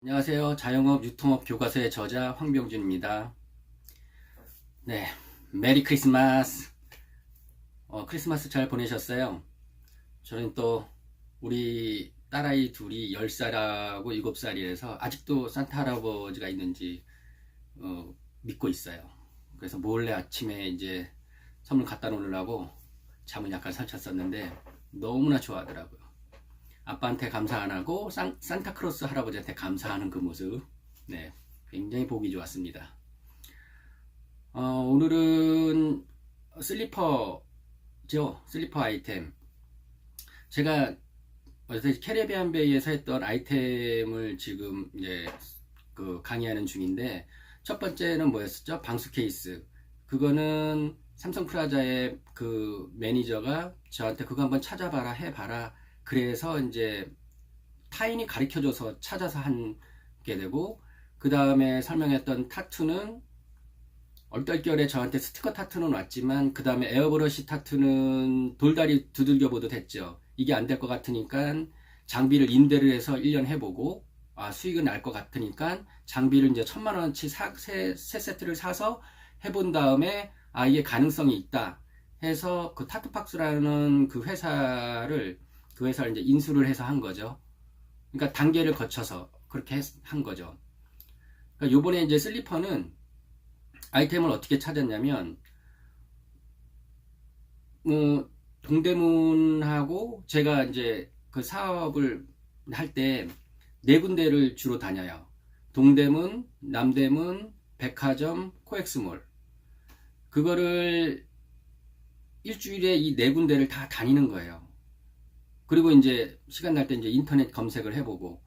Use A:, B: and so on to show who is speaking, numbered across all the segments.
A: 안녕하세요. 자영업 유통업 교과서의 저자 황병준입니다. 네, 메리 크리스마스. 크리스마스 잘 보내셨어요? 저는 또 우리 딸아이 둘이 10살하고 7살이라서 아직도 산타 할아버지가 있는지 믿고 있어요. 그래서 몰래 아침에 이제 선물 갖다 놓으려고 잠을 약간 설쳤었는데 너무나 좋아하더라고요. 아빠한테 감사 안 하고 산타크로스 할아버지한테 감사하는 그 모습, 네, 굉장히 보기 좋았습니다. 오늘은 슬리퍼죠. 슬리퍼 아이템. 제가 어제 캐리비안 베이에서 했던 아이템을 지금 이제 그 강의하는 중인데, 첫 번째는 뭐였었죠? 방수 케이스. 그거는 삼성 프라자의 그 매니저가 저한테 그거 한번 찾아봐라, 해봐라. 그래서 이제 타인이 가르쳐줘서 찾아서 하게 되고, 그 다음에 설명했던 타투는 얼떨결에 저한테 스티커 타투는 왔지만 그 다음에 에어브러시 타투는 돌다리 두들겨보도 됐죠. 이게 안 될 것 같으니까 장비를 임대를 해서 1년 해보고, 수익은 날 것 같으니까 장비를 이제 1000만원어치 세 세트를 사서 해본 다음에 이게 가능성이 있다 해서 그 타투팍스라는 그 회사를 이제 인수를 해서 한 거죠. 그러니까 단계를 거쳐서 그렇게 한 거죠. 그러니까 요번에 이제 슬리퍼는 아이템을 어떻게 찾았냐면, 동대문하고 제가 이제 그 사업을 할 때 네 군데를 주로 다녀요. 동대문, 남대문, 백화점, 코엑스몰. 그거를 일주일에 이 네 군데를 다 다니는 거예요. 그리고 이제 시간 날 때 이제 인터넷 검색을 해보고,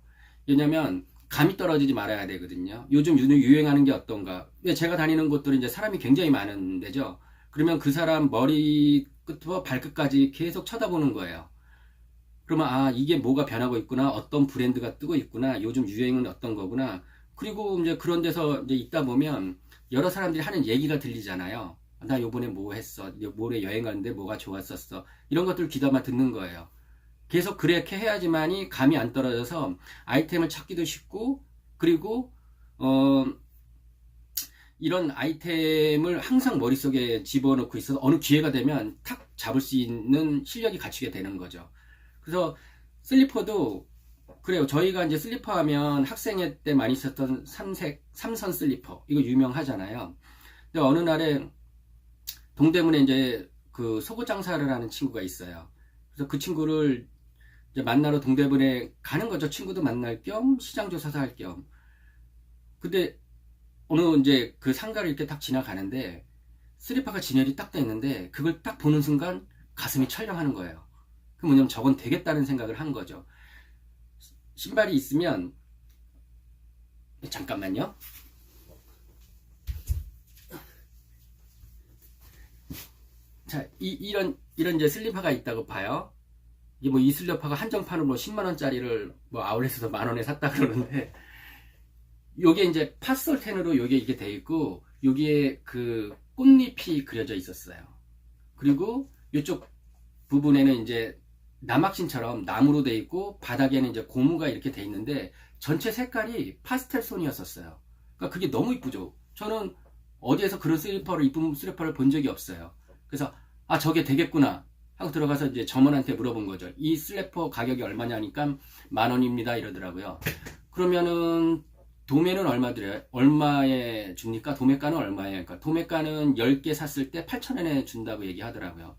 A: 왜냐면 감이 떨어지지 말아야 되거든요. 요즘 유행하는 게 어떤가. 왜 제가 다니는 곳들은 이제 사람이 굉장히 많은 데죠. 그러면 그 사람 머리끝부터 발끝까지 계속 쳐다보는 거예요. 그러면 이게 뭐가 변하고 있구나, 어떤 브랜드가 뜨고 있구나, 요즘 유행은 어떤 거구나. 그리고 이제 그런 데서 이제 있다 보면 여러 사람들이 하는 얘기가 들리잖아요. 나 요번에 뭐 했어, 모레 여행 갔는데 뭐가 좋았었어, 이런 것들 귀담아 듣는 거예요. 계속 그렇게 해야지만이 감이 안 떨어져서 아이템을 찾기도 쉽고, 그리고 이런 아이템을 항상 머릿속에 집어넣고 있어서 어느 기회가 되면 탁 잡을 수 있는 실력이 갖추게 되는 거죠. 그래서 슬리퍼도 그래요. 저희가 이제 슬리퍼 하면 학생회 때 많이 썼던 삼선 슬리퍼, 이거 유명하잖아요. 근데 어느 날에 동대문에 이제 그 속옷 장사를 하는 친구가 있어요. 그래서 그 친구를 이제 만나러 동대문에 가는 거죠. 친구도 만날 겸 시장 조사도 할 겸. 근데 어느 이제 그 상가를 이렇게 딱 지나가는데 슬리퍼가 진열이 딱 돼 있는데, 그걸 딱 보는 순간 가슴이 철렁하는 거예요. 그 뭐냐면 저건 되겠다는 생각을 한 거죠. 신발이 있으면, 잠깐만요. 자, 이런 이제 슬리퍼가 있다고 봐요. 이게 뭐 이 슬리퍼가 한정판으로 10만원짜리를 뭐 아울렛에서 만원에 샀다 그러는데, 요게 이제 파스텔텐으로 요게 이게 돼 있고, 여기에 그 꽃잎이 그려져 있었어요. 그리고 이쪽 부분에는 이제 남학신처럼 나무로 돼 있고, 바닥에는 이제 고무가 이렇게 돼 있는데 전체 색깔이 파스텔 톤이었었어요. 그러니까 그게 너무 이쁘죠. 저는 어디에서 그런 이쁜 슬리퍼를 본 적이 없어요. 그래서 저게 되겠구나 하고 들어가서 이제 점원한테 물어본 거죠. 이 슬리퍼 가격이 얼마냐니까 10,000원입니다 이러더라고요. 그러면은 도매는 얼마에 줍니까? 도매가는 얼마예요? 그러니까 도매가는 10개 샀을 때 8,000원에 준다고 얘기하더라고요.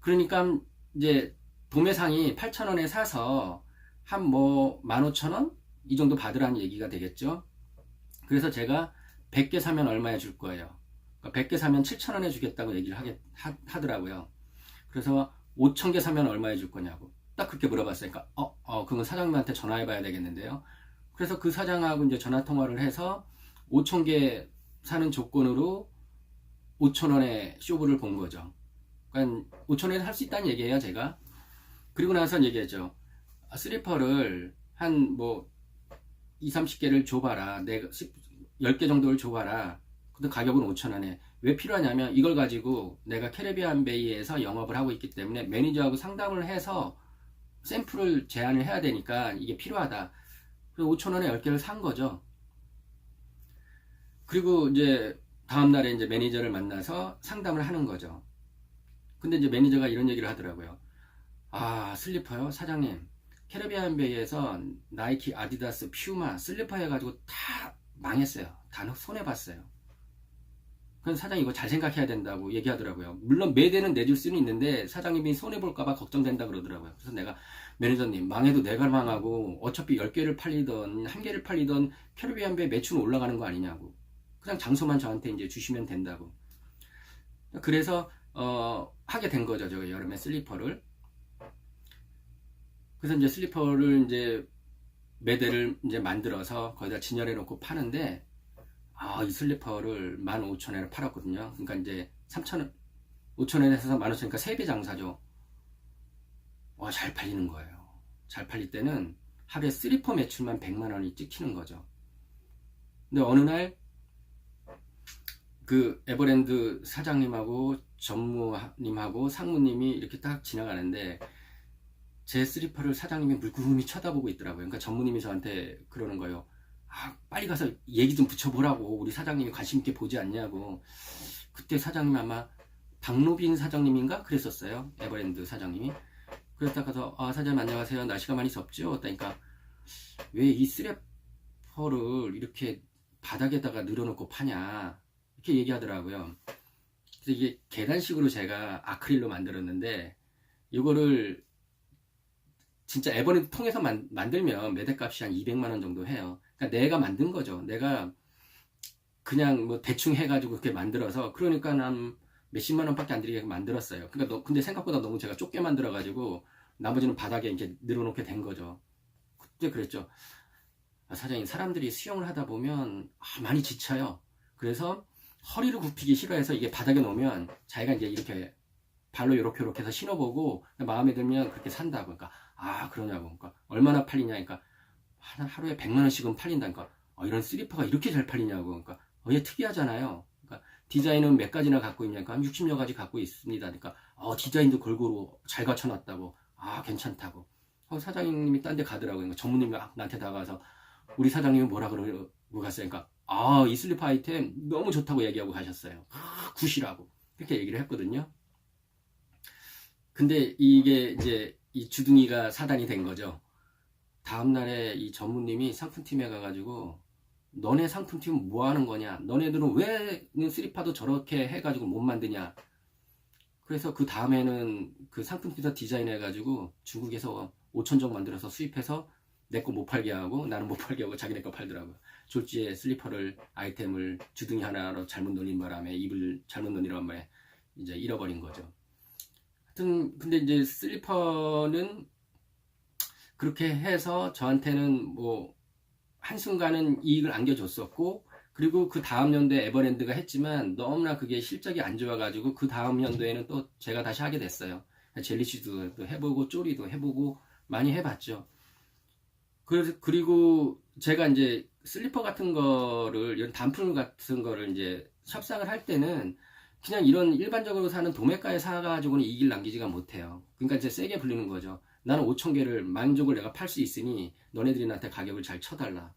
A: 그러니까 이제 도매상이 8,000원에 사서 한 뭐 15,000원? 이 정도 받으라는 얘기가 되겠죠. 그래서 제가 100개 사면 얼마에 줄 거예요? 그러니까 100개 사면 7,000원에 주겠다고 얘기를 하더라고요. 그래서 5,000개 사면 얼마에 줄 거냐고 딱 그렇게 물어봤어요. 그러니까 그건 사장님한테 전화해 봐야 되겠는데요. 그래서 그 사장하고 이제 전화 통화를 해서 5,000개 사는 조건으로 5,000원에 쇼부를 본 거죠. 그러니까 5,000원에 할 수 있다는 얘기예요, 제가. 그리고 나서 얘기했죠. 슬리퍼를 한 뭐 2, 30개를 줘봐라. 내가 10개 정도를 줘봐라. 근데 가격은 5,000원에. 왜 필요하냐면, 이걸 가지고 내가 캐리비안 베이에서 영업을 하고 있기 때문에 매니저하고 상담을 해서 샘플을 제안을 해야 되니까 이게 필요하다. 그래서 5,000원에 10개를 산 거죠. 그리고 이제 다음날에 이제 매니저를 만나서 상담을 하는 거죠. 근데 이제 매니저가 이런 얘기를 하더라고요. 아, 슬리퍼요? 사장님, 캐리비안 베이에서 나이키, 아디다스, 퓨마, 슬리퍼 해가지고 다 망했어요. 다 손해봤어요. 그래서 사장님 이거 잘 생각해야 된다고 얘기하더라고요. 물론 매대는 내줄 수는 있는데 사장님이 손해볼까봐 걱정된다 그러더라고요. 그래서 내가 매니저님, 망해도 내가 망하고 어차피 10개를 팔리던 1개를 팔리던 캐리비안 베이 매출은 올라가는 거 아니냐고. 그냥 장소만 저한테 이제 주시면 된다고. 그래서 하게 된 거죠. 저 여름에 슬리퍼를. 그래서 이제 슬리퍼를 이제 매대를 이제 만들어서 거기다 진열해 놓고 파는데, 이 슬리퍼를 15,000원에 팔았거든요. 그러니까 이제 3,000원, 5,000원에서 15,000원이니까 3배 장사죠. 잘 팔리는 거예요. 잘 팔릴 때는 하루에 슬리퍼 매출만 100만 원이 찍히는 거죠. 근데 어느 날 그 에버랜드 사장님하고 전무님하고 상무님이 이렇게 딱 지나가는데 제 슬리퍼를 사장님이 물끄러미 쳐다보고 있더라고요. 그러니까 전무님이 저한테 그러는 거예요. 빨리 가서 얘기 좀 붙여보라고. 우리 사장님이 관심 있게 보지 않냐고. 그때 사장님 아마 박노빈 사장님인가 그랬었어요. 에버랜드 사장님이. 그랬다가서 사장님 안녕하세요. 날씨가 많이 덥죠? 그러니까 왜 이 슬리퍼를 이렇게 바닥에다가 늘어놓고 파냐 이렇게 얘기하더라고요. 그래서 이게 계단식으로 제가 아크릴로 만들었는데 이거를 진짜 에버랜드 통해서 만들면 매대값이 한 200만 원 정도 해요. 그러니까 내가 만든 거죠. 내가 그냥 뭐 대충 해가지고 그렇게 만들어서, 그러니까 한 몇십만 원밖에 안 들이게 만들었어요. 그러니까 근데 생각보다 너무 제가 좁게 만들어가지고 나머지는 바닥에 이제 늘어놓게 된 거죠. 그때 그랬죠. 사장님, 사람들이 수영을 하다 보면 많이 지쳐요. 그래서 허리를 굽히기 싫어해서 이게 바닥에 놓으면 자기가 이제 이렇게 발로 이렇게 해서 신어보고 마음에 들면 그렇게 산다고. 그러니까 그러냐고. 그러니까 얼마나 팔리냐. 그러니까 하루에 100만 원씩은 팔린다니까. 이런 슬리퍼가 이렇게 잘 팔리냐고. 그러니까 얘 특이하잖아요. 그러니까 디자인은 몇 가지나 갖고 있냐니까 한 60여 가지 갖고 있습니다. 그러니까 디자인도 골고루 잘 갖춰놨다고. 괜찮다고. 사장님이 딴 데 가더라고요. 그러니까 전무님이 나한테 다가와서 우리 사장님이 뭐라 그러고 갔어요. 그러니까 이 슬리퍼 아이템 너무 좋다고 얘기하고 가셨어요. 굿이라고 그렇게 얘기를 했거든요. 근데 이게 이제 이 주둥이가 사단이 된 거죠. 다음날에 이 전무님이 상품팀에 가가지고 너네 상품팀은 뭐 하는 거냐, 너네들은 왜 슬리퍼도 저렇게 해가지고 못 만드냐. 그래서 그 다음에는 그 상품팀에서 디자인해가지고 중국에서 5,000종 만들어서 수입해서 내 거 못 팔게 하고 나는 못 팔게 하고 자기네 거 팔더라고요. 졸지에 슬리퍼를 아이템을 주둥이 하나로 잘못 놀린 바람에 입을 잘못 놀린 바람에 이제 잃어버린 거죠. 하여튼 근데 이제 슬리퍼는 그렇게 해서 저한테는 뭐 한순간은 이익을 안겨줬었고, 그리고 그 다음 연도에 에버랜드가 했지만 너무나 그게 실적이 안 좋아가지고 그 다음 연도에는 또 제가 다시 하게 됐어요. 젤리시도 해보고 쪼리도 해보고 많이 해봤죠. 그리고 제가 이제 슬리퍼 같은 거를, 이런 단품 같은 거를 이제 협상을 할 때는 그냥 이런 일반적으로 사는 도매가에 사가지고는 이익을 남기지가 못해요. 그러니까 이제 세게 불리는 거죠. 나는 5,000개를 만족을 내가 팔 수 있으니 너네들이 나한테 가격을 잘 쳐달라.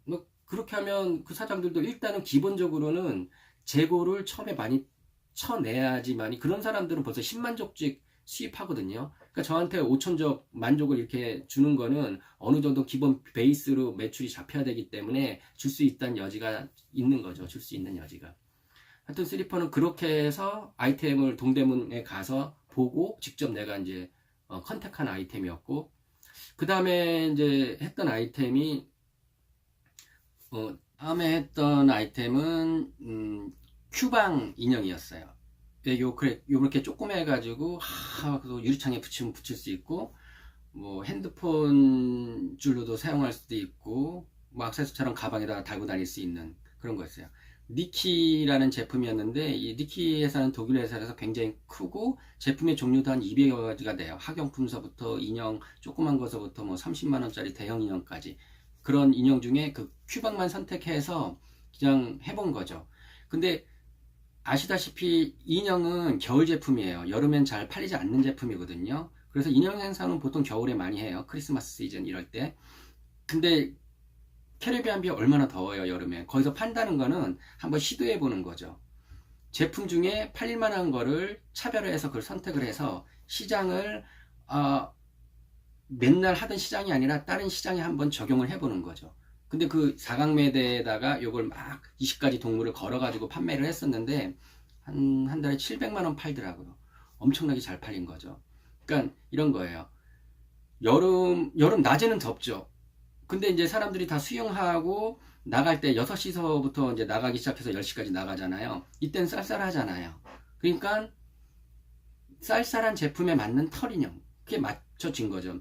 A: 뭐 그렇게 하면 그 사장들도 일단은 기본적으로는 재고를 처음에 많이 쳐내야지만이, 그런 사람들은 벌써 10만족씩 수입하거든요. 그러니까 저한테 5,000적 만족을 이렇게 주는 거는 어느 정도 기본 베이스로 매출이 잡혀야 되기 때문에 줄 수 있다는 여지가 있는 거죠. 줄 수 있는 여지가. 하여튼 슬리퍼는 그렇게 해서 아이템을 동대문에 가서 보고 직접 내가 이제 컨택한 아이템이었고, 그 다음에 이제 했던 아이템이 다음에 했던 아이템은 큐방 인형이었어요. 요렇게 조그매가지고 유리창에 붙일 수 있고, 뭐 핸드폰 줄로도 사용할 수도 있고, 뭐 액세서처럼 가방에다 달고 다닐 수 있는 그런 거였어요. 니키라는 제품이었는데, 이 니키 회사는 독일 회사라서 굉장히 크고 제품의 종류도 한 200여 가지가 돼요. 학용품서부터 인형 조그만 거서부터 뭐 30만 원짜리 대형 인형까지, 그런 인형 중에 그 큐방만 선택해서 그냥 해본 거죠. 근데 아시다시피 인형은 겨울 제품이에요. 여름엔 잘 팔리지 않는 제품이거든요. 그래서 인형 행사는 보통 겨울에 많이 해요. 크리스마스 시즌 이럴 때. 근데 캐리비안 비 얼마나 더워요, 여름에. 거기서 판다는 거는 한번 시도해 보는 거죠. 제품 중에 팔릴 만한 거를 차별화해서 그걸 선택을 해서 시장을 맨날 하던 시장이 아니라 다른 시장에 한번 적용을 해보는 거죠. 근데 그 사각매대에다가 요걸 막 20가지 동물을 걸어가지고 판매를 했었는데 한 달에 700만 원 팔더라고요. 엄청나게 잘 팔린 거죠. 그러니까 이런 거예요. 여름 낮에는 덥죠. 근데 이제 사람들이 다 수영하고 나갈 때 6시서부터 이제 나가기 시작해서 10시까지 나가잖아요. 이때는 쌀쌀하잖아요. 그러니까 쌀쌀한 제품에 맞는 털 인형. 그게 맞춰진 거죠.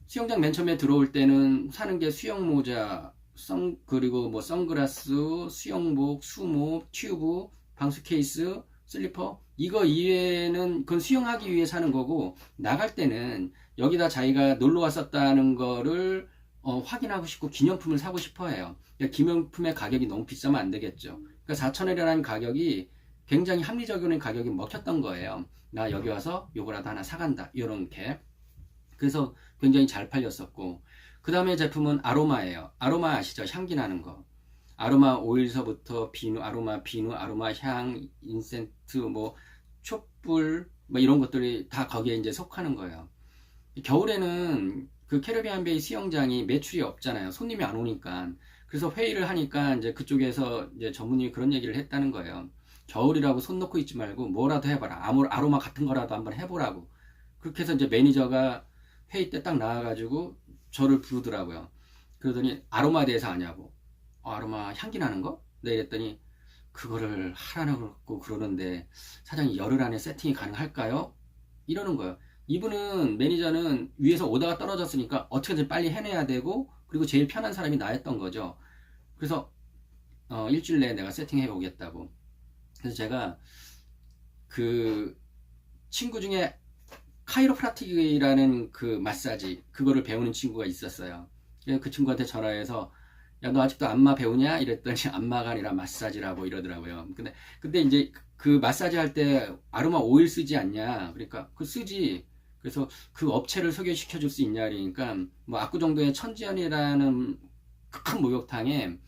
A: 수영장 맨 처음에 들어올 때는 사는 게 수영 모자, 그리고 뭐 선글라스, 수영복, 수목, 튜브, 방수 케이스, 슬리퍼. 이거 이외에는 그건 수영하기 위해 사는 거고, 나갈 때는 여기다 자기가 놀러 왔었다는 거를 확인하고 싶고 기념품을 사고 싶어 해요. 그러니까 기념품의 가격이 너무 비싸면 안 되겠죠. 그러니까 4,000원이라는 가격이 굉장히 합리적인 가격이 먹혔던 거예요. 나 여기 와서 요거라도 하나 사간다. 이렇게. 그래서 굉장히 잘 팔렸었고, 그 다음에 제품은 아로마예요. 아로마 아시죠? 향기 나는 거. 아로마 오일서부터 비누, 아로마 향, 인센트, 뭐 촛불, 뭐 이런 것들이 다 거기에 이제 속하는 거예요. 겨울에는 그 캐리비안 베이 수영장이 매출이 없잖아요. 손님이 안 오니까. 그래서 회의를 하니까 이제 그쪽에서 이제 전문의가 그런 얘기를 했다는 거예요. 겨울이라고 손 놓고 있지 말고 뭐라도 해봐라. 아로마 같은 거라도 한번 해보라고. 그렇게 해서 이제 매니저가 회의 때 딱 나와가지고 저를 부르더라고요. 그러더니 아로마에 대해서 아냐고. 아로마 향기 나는 거? 네, 이랬더니 그거를 하라고 그러는데 사장님 열흘 안에 세팅이 가능할까요? 이러는 거예요. 이분은 매니저는 위에서 오다가 떨어졌으니까 어떻게든 빨리 해내야 되고, 그리고 제일 편한 사람이 나였던 거죠. 그래서 일주일 내에 내가 세팅해 오겠다고. 그래서 제가 그 친구 중에 카이로프라틱이라는 그 마사지 그거를 배우는 친구가 있었어요. 그래서 그 친구한테 전화해서 야, 너 아직도 안마 배우냐? 이랬더니 안마가 아니라 마사지라고 이러더라고요. 근데 이제 그 마사지 할 때 아로마 오일 쓰지 않냐? 그러니까 그 쓰지. 그래서 그 업체를 소개시켜 줄 수 있냐? 그러니까 뭐 압구정동의 천지연이라는 큰 목욕탕에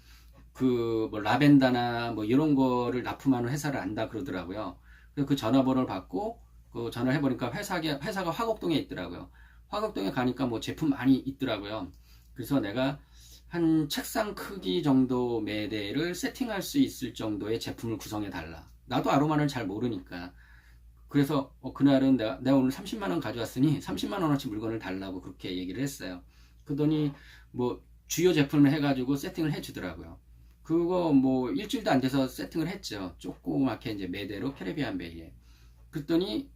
A: 그 뭐 라벤더나 뭐 이런 거를 납품하는 회사를 안다 그러더라고요. 그래서 그 전화번호를 받고 그 전화를 해보니까 회사가 화곡동에 있더라고요. 화곡동에 가니까 뭐 제품 많이 있더라고요. 그래서 내가 한 책상 크기 정도 매대를 세팅할 수 있을 정도의 제품을 구성해 달라. 나도 아로마를 잘 모르니까. 그래서 그날은 내가 오늘 30만원 가져왔으니 30만원어치 물건을 달라고 그렇게 얘기를 했어요. 그러더니 뭐 주요 제품을 해가지고 세팅을 해주더라고요. 그거 뭐 일주일도 안 돼서 세팅을 했죠. 조그맣게 이제 매대로 캐리비안 베이에. 그랬더니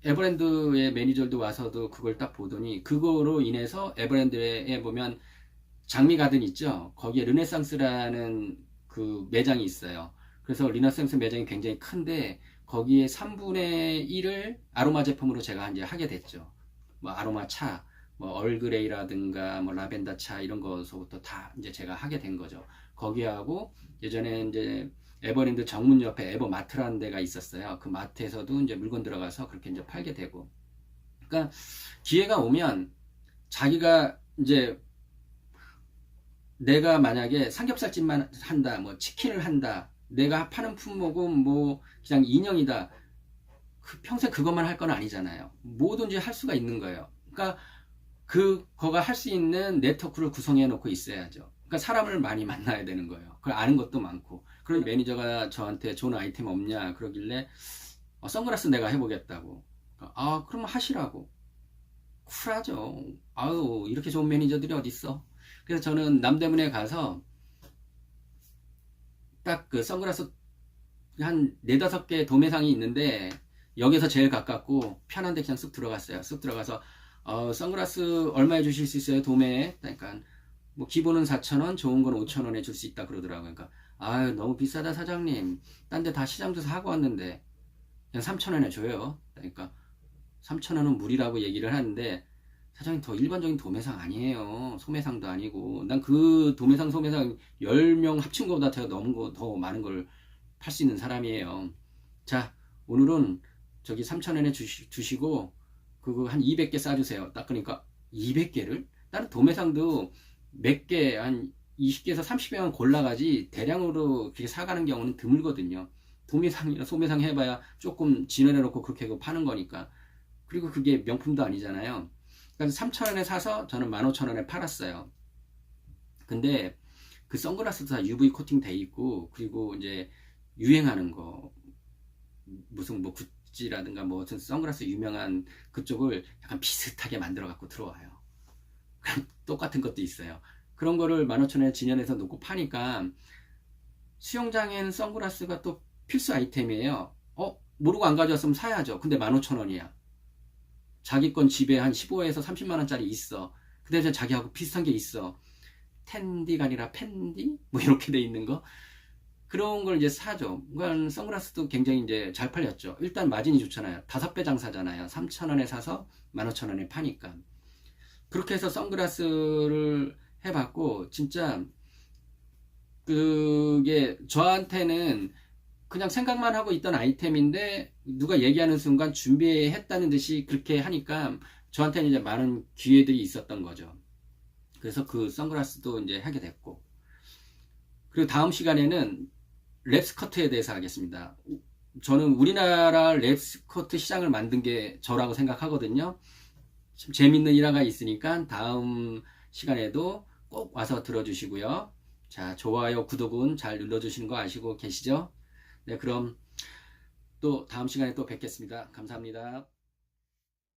A: 에버랜드의 매니저도 와서도 그걸 딱 보더니 그거로 인해서 에버랜드에 보면 장미 가든 있죠. 거기에 르네상스라는 그 매장이 있어요. 그래서 르네상스 매장이 굉장히 큰데 거기에 3분의 1을 아로마 제품으로 제가 이제 하게 됐죠. 뭐 아로마 차, 뭐 얼그레이라든가 뭐 라벤더 차 이런 거서부터 다 이제 제가 하게 된 거죠. 거기하고 예전에 이제 에버랜드 정문 옆에 에버마트라는 데가 있었어요. 그 마트에서도 이제 물건 들어가서 그렇게 이제 팔게 되고. 그러니까 기회가 오면 자기가 이제 내가 만약에 삼겹살집만 한다, 뭐 치킨을 한다, 내가 파는 품목은 뭐 그냥 인형이다. 평생 그것만 할 건 아니잖아요. 뭐든지 할 수가 있는 거예요. 그러니까 그거가 할 수 있는 네트워크를 구성해 놓고 있어야죠. 그러니까 사람을 많이 만나야 되는 거예요. 그걸 아는 것도 많고. 그런 매니저가 저한테 좋은 아이템 없냐 그러길래 선글라스 내가 해보겠다고. 그럼 하시라고. 쿨하죠. 아유, 이렇게 좋은 매니저들이 어딨어. 그래서 저는 남대문에 가서 딱 그 선글라스 한 4-5개 도매상이 있는데 여기서 제일 가깝고 편한데 그냥 쑥 들어갔어요. 쑥 들어가서 선글라스 얼마에 주실 수 있어요? 도매에? 그러니까 뭐 기본은 4,000원, 좋은 건 5,000원에 줄 수 있다 그러더라고요. 그러니까 아유, 너무 비싸다 사장님. 딴 데 다 시장도 사고 왔는데 그냥 3,000원에 줘요. 그러니까 3,000원은 무리라고 얘기를 하는데 사장님 더 일반적인 도매상 아니에요. 소매상도 아니고. 난 그 도매상 소매상 10명 합친 것보다 더 많은 걸 팔 수 있는 사람이에요. 자, 오늘은 저기 3,000원에 주시고 그거 한 200개 싸주세요. 딱 그러니까 200개를? 다른 도매상도 몇 개, 한 20개에서 30개만 골라가지 대량으로 그렇게 사가는 경우는 드물거든요. 도매상이나 소매상 해봐야 조금 진열해놓고 그렇게 파는 거니까. 그리고 그게 명품도 아니잖아요. 그래서 3,000원에 사서 저는 15,000원에 팔았어요. 근데 그 선글라스도 다 UV 코팅 돼 있고, 그리고 이제 유행하는 거, 무슨 뭐 구찌라든가 뭐 어떤 선글라스 유명한 그쪽을 약간 비슷하게 만들어 갖고 들어와요. 똑같은 것도 있어요. 그런 거를 15,000원에 진열해서 놓고 파니까 수영장엔 선글라스가 또 필수 아이템이에요. 모르고 안 가져왔으면 사야죠. 근데 15,000원이야. 자기 건 집에 한 15에서 30만원짜리 있어. 근데 자기하고 비슷한 게 있어. 텐디가 아니라 펜디? 뭐 이렇게 돼 있는 거. 그런 걸 이제 사죠. 그러니까 선글라스도 굉장히 이제 잘 팔렸죠. 일단 마진이 좋잖아요. 5배 장사잖아요. 3,000원에 사서 15,000원에 파니까. 그렇게 해서 선글라스를 해봤고, 진짜 그게 저한테는 그냥 생각만 하고 있던 아이템인데 누가 얘기하는 순간 준비했다는 듯이 그렇게 하니까 저한테는 이제 많은 기회들이 있었던 거죠. 그래서 그 선글라스도 이제 하게 됐고, 그리고 다음 시간에는 랩스커트에 대해서 하겠습니다. 저는 우리나라 랩스커트 시장을 만든 게 저라고 생각하거든요. 좀 재밌는 일화가 있으니까 다음 시간에도 꼭 와서 들어주시고요. 자, 좋아요, 구독은 잘 눌러주시는 거 아시고 계시죠? 네, 그럼 또 다음 시간에 또 뵙겠습니다. 감사합니다.